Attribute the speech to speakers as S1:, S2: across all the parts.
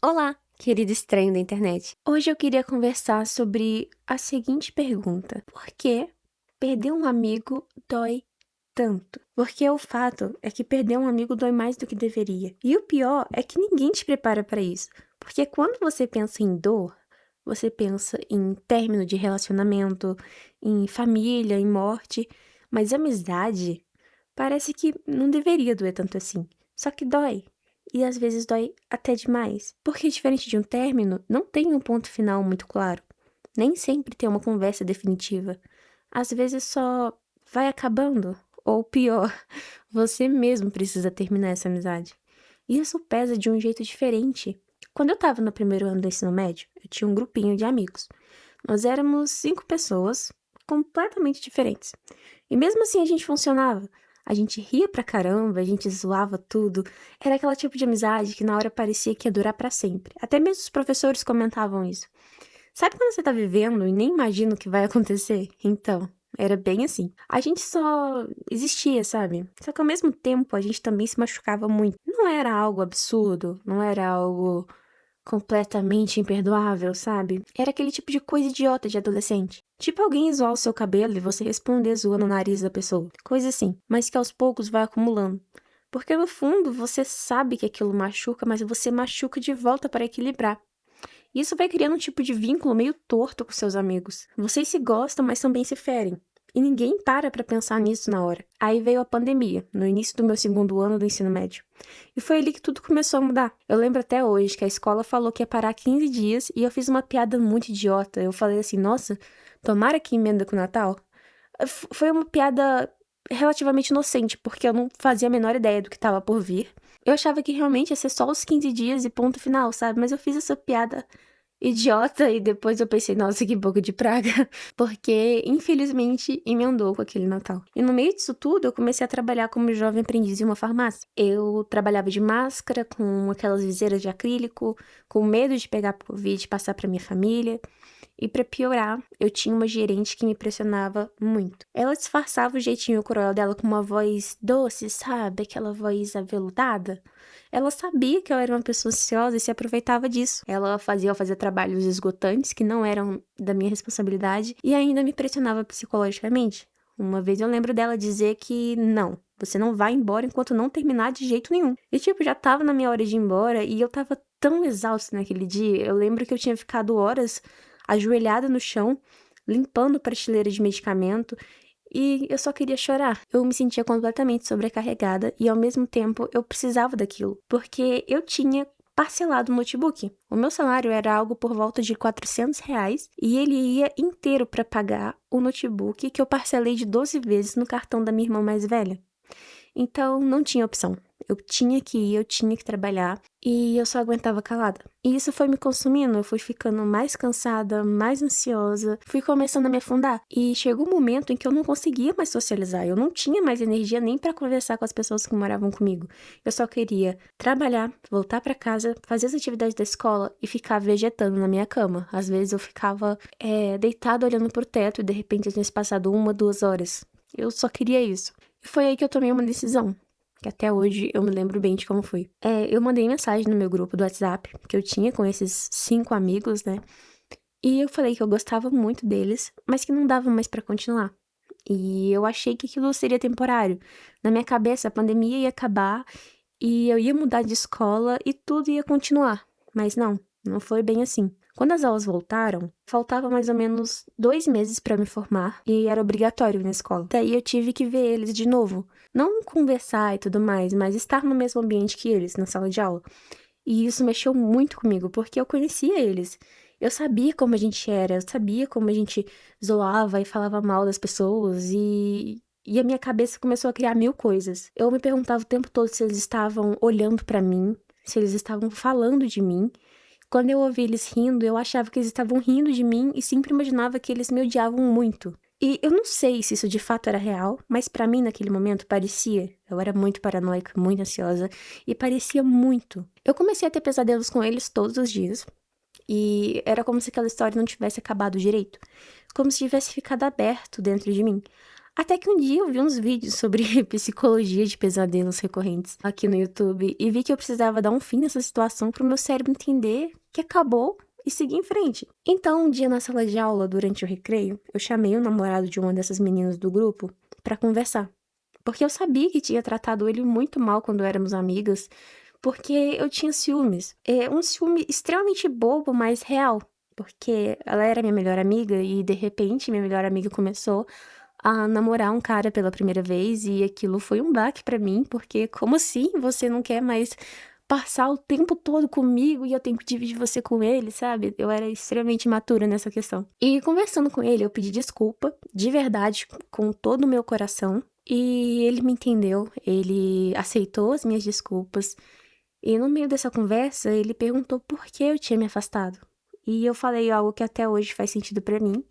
S1: Olá, querido estranho da internet. Hoje eu queria conversar sobre a seguinte pergunta: por que perder um amigo dói tanto? Porque o fato é que perder um amigo dói mais do que deveria. E o pior é que ninguém te prepara para isso. Porque quando você pensa em dor, você pensa em término de relacionamento, em família, em morte, mas amizade parece que não deveria doer tanto assim. Só que dói. E às vezes dói até demais. Porque, diferente de um término, não tem um ponto final muito claro. Nem sempre tem uma conversa definitiva. Às vezes só vai acabando. Ou pior, você mesmo precisa terminar essa amizade. E isso pesa de um jeito diferente. Quando eu tava no primeiro ano do ensino médio, eu tinha um grupinho de amigos. Nós éramos 5 pessoas completamente diferentes. E mesmo assim a gente funcionava. A gente ria pra caramba, a gente zoava tudo. Era aquele tipo de amizade que na hora parecia que ia durar pra sempre. Até mesmo os professores comentavam isso. Sabe quando você tá vivendo e nem imagina o que vai acontecer? Então, era bem assim. A gente só existia, sabe? Só que ao mesmo tempo a gente também se machucava muito. Não era algo absurdo, não era algo completamente imperdoável, sabe? Era aquele tipo de coisa idiota de adolescente. Tipo alguém zoar o seu cabelo e você responder zoando o nariz da pessoa. Coisa assim, mas que aos poucos vai acumulando. Porque no fundo você sabe que aquilo machuca, mas você machuca de volta para equilibrar. Isso vai criando um tipo de vínculo meio torto com seus amigos. Vocês se gostam, mas também se ferem. E ninguém para pra pensar nisso na hora. Aí veio a pandemia, no início do meu segundo ano do ensino médio. E foi ali que tudo começou a mudar. Eu lembro até hoje que a escola falou que ia parar 15 dias e eu fiz uma piada muito idiota. Eu falei assim, nossa, tomara que emenda com o Natal. Foi uma piada relativamente inocente, porque eu não fazia a menor ideia do que estava por vir. Eu achava que realmente ia ser só os 15 dias e ponto final, sabe? Mas eu fiz essa piada idiota e depois eu pensei, nossa, que boca de praga, porque infelizmente emendou com aquele Natal. E no meio disso tudo, eu comecei a trabalhar como jovem aprendiz em uma farmácia. Eu trabalhava de máscara, com aquelas viseiras de acrílico, com medo de pegar Covid e passar para minha família. E pra piorar, eu tinha uma gerente que me pressionava muito. Ela disfarçava o jeitinho cruel dela com uma voz doce, sabe? Aquela voz aveludada. Ela sabia que eu era uma pessoa ansiosa e se aproveitava disso. Ela fazia eu fazer trabalhos esgotantes que não eram da minha responsabilidade e ainda me pressionava psicologicamente. Uma vez eu lembro dela dizer que não, você não vai embora enquanto não terminar de jeito nenhum. E tipo, já tava na minha hora de ir embora e eu tava tão exausta naquele dia. Eu lembro que eu tinha ficado horas ajoelhada no chão, limpando prateleira de medicamento, e eu só queria chorar. Eu me sentia completamente sobrecarregada e ao mesmo tempo eu precisava daquilo, porque eu tinha parcelado o notebook. O meu salário era algo por volta de R$ 400 e ele ia inteiro para pagar o notebook que eu parcelei de 12 vezes no cartão da minha irmã mais velha. Então, não tinha opção. Eu tinha que ir, eu tinha que trabalhar e eu só aguentava calada. E isso foi me consumindo, eu fui ficando mais cansada, mais ansiosa, fui começando a me afundar. E chegou um momento em que eu não conseguia mais socializar, eu não tinha mais energia nem para conversar com as pessoas que moravam comigo. Eu só queria trabalhar, voltar para casa, fazer as atividades da escola e ficar vegetando na minha cama. Às vezes eu ficava deitada olhando pro teto e de repente eu tinha se passado 1, 2 horas. Eu só queria isso. E foi aí que eu tomei uma decisão, que até hoje eu me lembro bem de como foi. Eu mandei mensagem no meu grupo do WhatsApp, que eu tinha com esses 5 amigos, né? E eu falei que eu gostava muito deles, mas que não dava mais pra continuar. E eu achei que aquilo seria temporário. Na minha cabeça, a pandemia ia acabar e eu ia mudar de escola e tudo ia continuar. Mas não, não foi bem assim. Quando as aulas voltaram, faltava mais ou menos 2 meses para me formar e era obrigatório ir na escola. Daí eu tive que ver eles de novo. Não conversar e tudo mais, mas estar no mesmo ambiente que eles, na sala de aula. E isso mexeu muito comigo, porque eu conhecia eles. Eu sabia como a gente era, eu sabia como a gente zoava e falava mal das pessoas e a minha cabeça começou a criar mil coisas. Eu me perguntava o tempo todo se eles estavam olhando pra mim, se eles estavam falando de mim. Quando eu ouvia eles rindo, eu achava que eles estavam rindo de mim e sempre imaginava que eles me odiavam muito. E eu não sei se isso de fato era real, mas pra mim naquele momento parecia. Eu era muito paranoica, muito ansiosa e parecia muito. Eu comecei a ter pesadelos com eles todos os dias e era como se aquela história não tivesse acabado direito, como se tivesse ficado aberto dentro de mim. Até que um dia eu vi uns vídeos sobre psicologia de pesadelos recorrentes aqui no YouTube e vi que eu precisava dar um fim nessa situação para o meu cérebro entender que acabou e seguir em frente. Então, um dia na sala de aula, durante o recreio, eu chamei o namorado de uma dessas meninas do grupo para conversar. Porque eu sabia que tinha tratado ele muito mal quando éramos amigas, porque eu tinha ciúmes. É um ciúme extremamente bobo, mas real. Porque ela era minha melhor amiga e, de repente, minha melhor amiga começou a namorar um cara pela primeira vez e aquilo foi um baque pra mim, porque como assim você não quer mais passar o tempo todo comigo e eu tenho que dividir você com ele, sabe? Eu era extremamente imatura nessa questão. E conversando com ele, eu pedi desculpa, de verdade, com todo o meu coração, e ele me entendeu, ele aceitou as minhas desculpas. E no meio dessa conversa, ele perguntou por que eu tinha me afastado. E eu falei algo que até hoje faz sentido pra mim.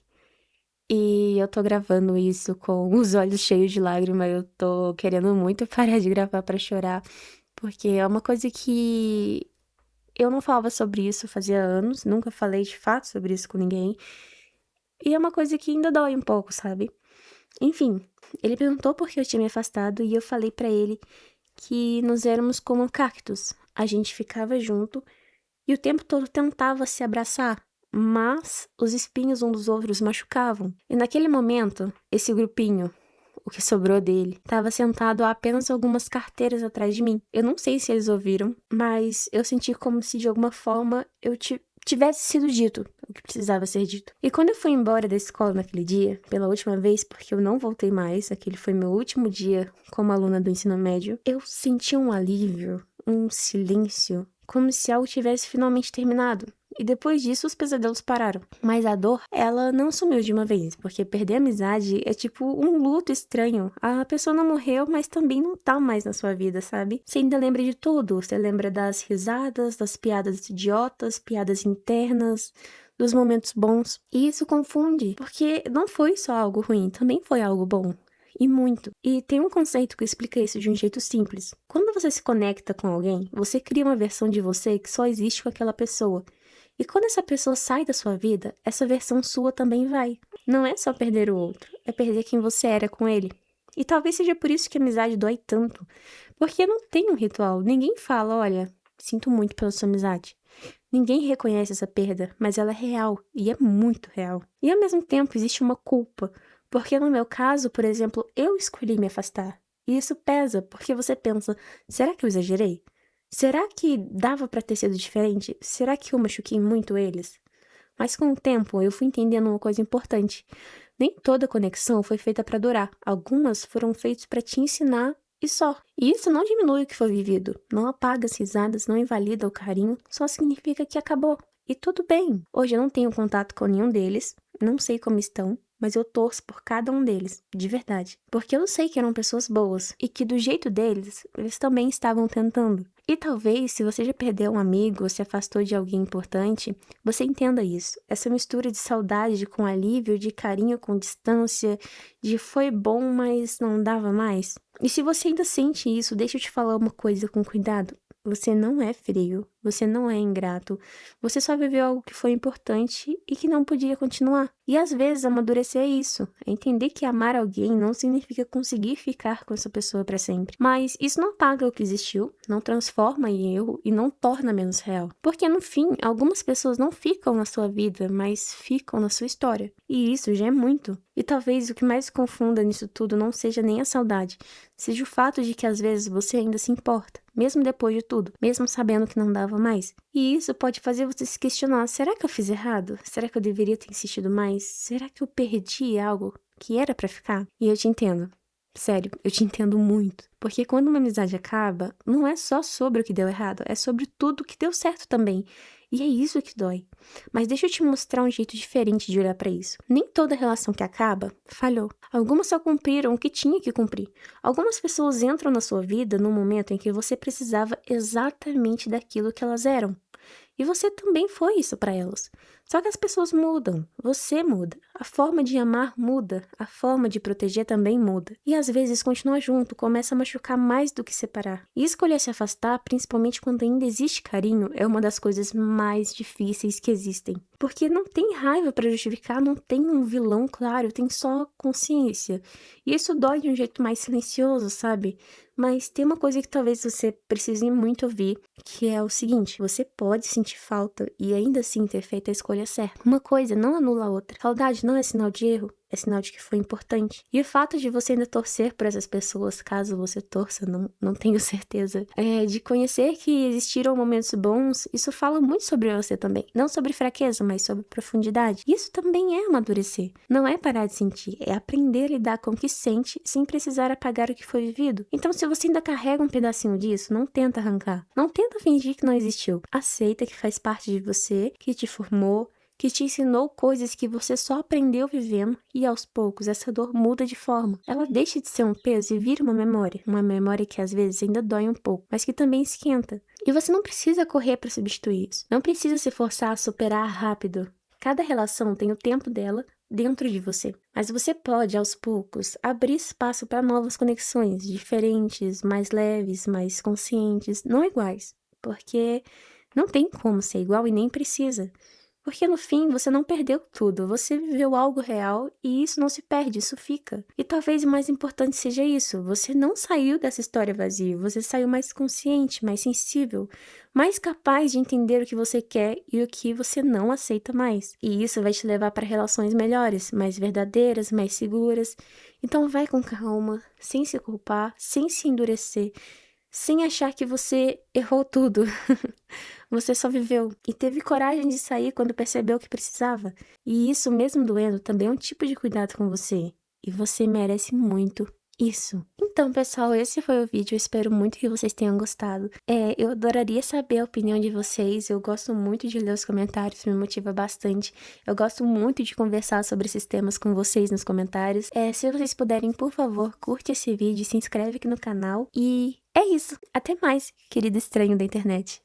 S1: E eu tô gravando isso com os olhos cheios de lágrima. Eu tô querendo muito parar de gravar pra chorar, porque é uma coisa que eu não falava sobre isso fazia anos, nunca falei de fato sobre isso com ninguém. E é uma coisa que ainda dói um pouco, sabe? Enfim, ele perguntou por que eu tinha me afastado e eu falei pra ele que nós éramos como cactos. A gente ficava junto e o tempo todo tentava se abraçar, mas os espinhos um dos outros machucavam. E naquele momento, esse grupinho, o que sobrou dele, estava sentado a apenas algumas carteiras atrás de mim. Eu não sei se eles ouviram, mas eu senti como se de alguma forma tivesse sido dito o que precisava ser dito. E quando eu fui embora da escola naquele dia, pela última vez, porque eu não voltei mais, aquele foi meu último dia como aluna do ensino médio, eu senti um alívio, um silêncio, como se algo tivesse finalmente terminado. E depois disso, os pesadelos pararam. Mas a dor, ela não sumiu de uma vez, porque perder a amizade é tipo um luto estranho. A pessoa não morreu, mas também não tá mais na sua vida, sabe? Você ainda lembra de tudo. Você lembra das risadas, das piadas idiotas, piadas internas, dos momentos bons. E isso confunde, porque não foi só algo ruim, também foi algo bom. E muito. E tem um conceito que explica isso de um jeito simples. Quando você se conecta com alguém, você cria uma versão de você que só existe com aquela pessoa. E quando essa pessoa sai da sua vida, essa versão sua também vai. Não é só perder o outro, é perder quem você era com ele. E talvez seja por isso que a amizade dói tanto. Porque não tem um ritual. Ninguém fala, olha, sinto muito pela sua amizade. Ninguém reconhece essa perda, mas ela é real, e é muito real. E ao mesmo tempo existe uma culpa, porque no meu caso, por exemplo, eu escolhi me afastar. E isso pesa, porque você pensa, será que eu exagerei? Será que dava pra ter sido diferente? Será que eu machuquei muito eles? Mas com o tempo eu fui entendendo uma coisa importante. Nem toda conexão foi feita pra durar. Algumas foram feitas pra te ensinar e só. E isso não diminui o que foi vivido, não apaga as risadas, não invalida o carinho, só significa que acabou. E tudo bem. Hoje eu não tenho contato com nenhum deles, não sei como estão, mas eu torço por cada um deles, de verdade. Porque eu sei que eram pessoas boas e que do jeito deles, eles também estavam tentando. E talvez, se você já perdeu um amigo ou se afastou de alguém importante, você entenda isso. Essa mistura de saudade com alívio, de carinho com distância, de foi bom, mas não dava mais. E se você ainda sente isso, deixa eu te falar uma coisa com cuidado. Você não é frio, você não é ingrato, você só viveu algo que foi importante e que não podia continuar. E às vezes amadurecer é isso, é entender que amar alguém não significa conseguir ficar com essa pessoa para sempre. Mas isso não apaga o que existiu, não transforma em erro e não torna menos real. Porque no fim, algumas pessoas não ficam na sua vida, mas ficam na sua história. E isso já é muito. E talvez o que mais confunda nisso tudo não seja nem a saudade, seja o fato de que às vezes você ainda se importa, mesmo depois de tudo, mesmo sabendo que não dava mais. E isso pode fazer você se questionar, será que eu fiz errado? Será que eu deveria ter insistido mais? Será que eu perdi algo que era pra ficar? E eu te entendo. Sério, eu te entendo muito. Porque quando uma amizade acaba, não é só sobre o que deu errado, é sobre tudo que deu certo também. E é isso que dói. Mas deixa eu te mostrar um jeito diferente de olhar pra isso. Nem toda relação que acaba falhou. Algumas só cumpriram o que tinha que cumprir. Algumas pessoas entram na sua vida num momento em que você precisava exatamente daquilo que elas eram. E você também foi isso pra elas. Só que as pessoas mudam, você muda, a forma de amar muda, a forma de proteger também muda. E às vezes continuar junto começa a machucar mais do que separar. E escolher se afastar, principalmente quando ainda existe carinho, é uma das coisas mais difíceis que existem. Porque não tem raiva pra justificar, não tem um vilão claro, tem só consciência. E isso dói de um jeito mais silencioso, sabe? Mas tem uma coisa que talvez você precise muito ouvir, que é o seguinte: você pode sentir falta e ainda assim ter feito a escolha certa. Uma coisa não anula a outra. Saudade não é sinal de erro, é sinal de que foi importante. E o fato de você ainda torcer por essas pessoas, caso você torça, não tenho certeza, de conhecer que existiram momentos bons, isso fala muito sobre você também. Não sobre fraqueza, mas sobre profundidade. Isso também é amadurecer. Não é parar de sentir, é aprender a lidar com o que sente sem precisar apagar o que foi vivido. Então, se você ainda carrega um pedacinho disso, não tenta arrancar. Não tenta fingir que não existiu. Aceita que faz parte de você, que te formou, que te ensinou coisas que você só aprendeu vivendo, e aos poucos essa dor muda de forma. Ela deixa de ser um peso e vira uma memória que às vezes ainda dói um pouco, mas que também esquenta. E você não precisa correr para substituir isso. Não precisa se forçar a superar rápido. Cada relação tem o tempo dela dentro de você. Mas você pode, aos poucos, abrir espaço para novas conexões, diferentes, mais leves, mais conscientes, não iguais. Porque não tem como ser igual e nem precisa. Porque no fim você não perdeu tudo, você viveu algo real e isso não se perde, isso fica. E talvez o mais importante seja isso: você não saiu dessa história vazia, você saiu mais consciente, mais sensível, mais capaz de entender o que você quer e o que você não aceita mais. E isso vai te levar para relações melhores, mais verdadeiras, mais seguras. Então vai com calma, sem se culpar, sem se endurecer, sem achar que você errou tudo. Você só viveu e teve coragem de sair quando percebeu que precisava. E isso, mesmo doendo, também é um tipo de cuidado com você. E você merece muito isso. Então, pessoal, esse foi o vídeo. Eu espero muito que vocês tenham gostado. Eu adoraria saber a opinião de vocês. Eu gosto muito de ler os comentários, me motiva bastante. Eu gosto muito de conversar sobre esses temas com vocês nos comentários. Se vocês puderem, por favor, curte esse vídeo, se inscreve aqui no canal. E é isso. Até mais, querido estranho da internet.